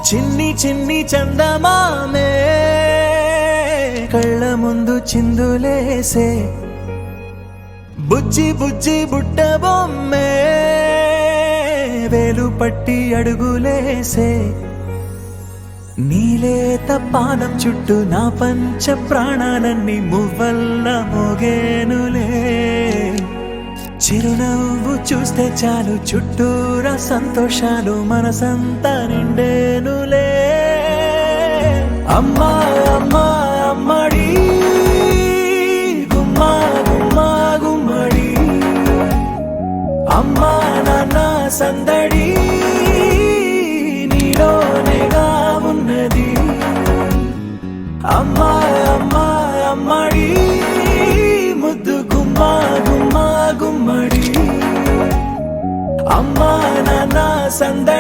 చిన్ని చిన్ని చందమామే కళ్ళ ముందు చిందులేసే బుజ్జి బుజ్జి బుట్ట బొమ్మే వేలు పట్టి అడుగులేసే నీలేత పానం చుట్టూ నా పంచ ప్రాణాలన్నీ మువ్వల్ల మోగేనులే చిరునవ్వు చూస్తే చాలు చుట్టూరా సంతోషాలు మనసంతా నిండేనులే అమ్మా అమ్మా అమ్మడి గుమ్మా గుమ్మా గుమ్మడి అమ్మా నాన్న సందడి నీలోనేగా ఉన్నది అమ్మా అమ్మా అమ్మడి ముద్దు గుమ్మా గుమ్మా గుమ్మడి అమ్మా నాన్న సందడి